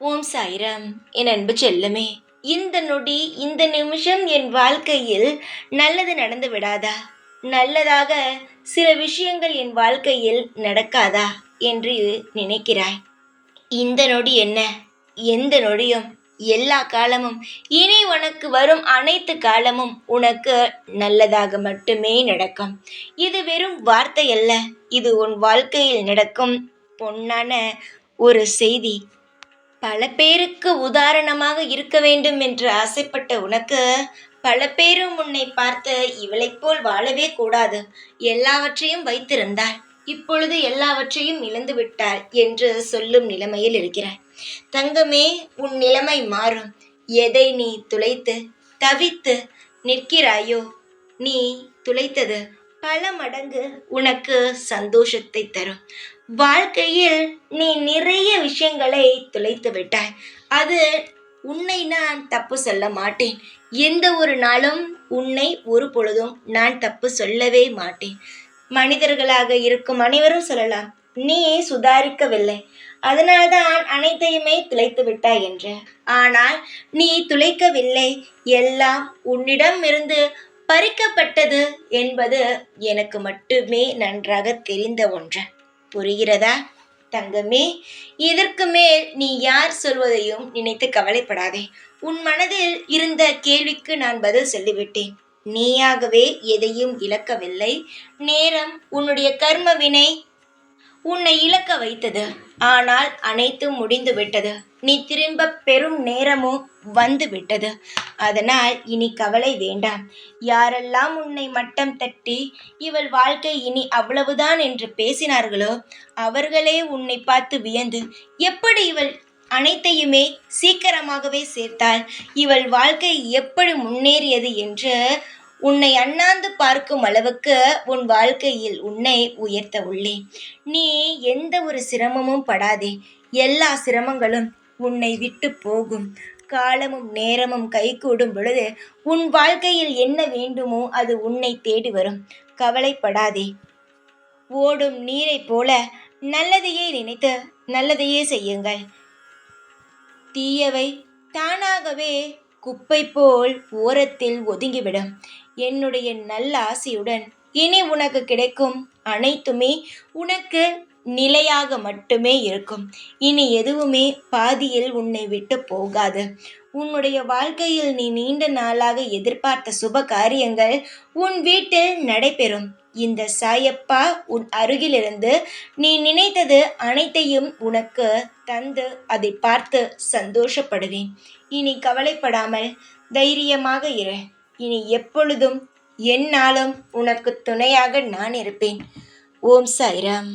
ஓம் சாய்ராம். என் அன்பு செல்லமே, இந்த நொடி இந்த நிமிஷம் என் வாழ்க்கையில் நல்லது நடந்து விடாதா, நல்லதாக சில விஷயங்கள் என் வாழ்க்கையில் நடக்காதா என்று நினைக்கிறாய். இந்த நொடி என்ன, எந்த நொடியும், எல்லா காலமும், இனி உனக்கு வரும் அனைத்து காலமும் உனக்கு நல்லதாக மட்டுமே நடக்கும். இது வெறும் வார்த்தை அல்ல, இது உன் வாழ்க்கையில் நடக்கும் பொன்னான ஒரு செய்தி. பல பேருக்கு உதாரணமாக இருக்க வேண்டும் என்று ஆசைப்பட்ட உனக்கு, பல பேரும் உன்னை பார்த்து இவளைப் போல் வாழவே கூடாது, எல்லாவற்றையும் வைத்திருந்தாள், இப்பொழுது எல்லாவற்றையும் இழந்து விட்டாள் என்று சொல்லும் நிலைமையில் இருக்கிறாய். தங்கமே, உன் நிலைமை மாறும். எதை நீ துளைத்து தவித்து நிற்கிறாயோ, நீ துளைத்தது பல மடங்கு உனக்கு சந்தோஷத்தை தரும். வாழ்க்கையில் நீ நிறைய விஷயங்களை துளைத்து விட்டாய். அது உன்னை நான் தப்பு சொல்ல மாட்டேன். எந்த ஒரு நாளும் உன்னை ஒரு பொழுதும் நான் தப்பு சொல்லவே மாட்டேன். மனிதர்களாக இருக்கும் அனைவரும் சொல்லலாம், நீ சுதாரிக்கவில்லை, அதனால்தான் அனைத்தையுமே துளைத்து விட்டாய் என்று. ஆனால் நீ துளைக்கவில்லை, எல்லாம் உன்னிடம் இருந்து பறிக்கப்பட்டது என்பது எனக்கு மட்டுமே நன்றாக தெரிந்த ஒன்று. புரிகிறதா தங்கமே? இதற்கு மேல் நீ யார் சொல்வதையும் நினைத்து கவலைப்படாதே. உன் மனதில் இருந்த கேள்விக்கு நான் பதில் சொல்லிவிட்டேன். நீயாகவே எதையும் இழக்கவில்லை. நேரம், உன்னுடைய கர்ம வினை உன்னை இழக்க வைத்தது. ஆனால் அனைத்தும் முடிந்து விட்டது. நீ திரும்ப பெறும் நேரமும் வந்து விட்டது. அதனால் இனி கவலை வேண்டாம். யாரெல்லாம் உன்னை மட்டம் தட்டி இவள் வாழ்க்கை இனி அவ்வளவுதான் என்று பேசினார்களோ, அவர்களே உன்னை பார்த்து வியந்து, எப்படி இவள் அனைத்தையுமே சீக்கிரமாகவே சேர்த்தாள், இவள் வாழ்க்கை எப்படி முன்னேறியது என்று உன்னை அண்ணாந்து பார்க்கும் அளவுக்கு உன் வாழ்க்கையில் உன்னை உயர்த்த உள்ளேன். நீ எந்த ஒரு சிரமமும் படாதே. எல்லா சிரமங்களும் உன்னை விட்டு போகும். காலமும் நேரமும் கைகூடும் பொழுது உன் வாழ்க்கையில் என்ன வேண்டுமோ அது உன்னை தேடி வரும். கவலைப்படாதே. ஓடும் நீரை போல நல்லதையே நினைத்து நல்லதையே செய்யுங்கள். தீயவை தானாகவே குப்பை போல் ஓரத்தில் ஒதுங்கிவிடும். என்னுடைய நல்ல ஆசையுடன் இனி உனக்கு கிடைக்கும் அனைத்துமே உனக்கு நிலையாக மட்டுமே இருக்கும். இனி எதுவுமே பாதியில் உன்னை விட்டு போகாது. உன்னுடைய வாழ்க்கையில் நீ நீண்ட நாளாக எதிர்பார்த்த சுப காரியங்கள் உன் வீட்டில் நடைபெறும். இந்த சாயப்பா உன் அருகிலிருந்து நீ நினைத்தது அனைத்தையும் உனக்கு தந்து அதை பார்த்து சந்தோஷப்படுவேன். இனி கவலைப்படாமல் தைரியமாக இரு. இனி எப்பொழுதும் எந்நாளும் உனக்கு துணையாக நான் இருப்பேன். ஓம் சாய்ராம்.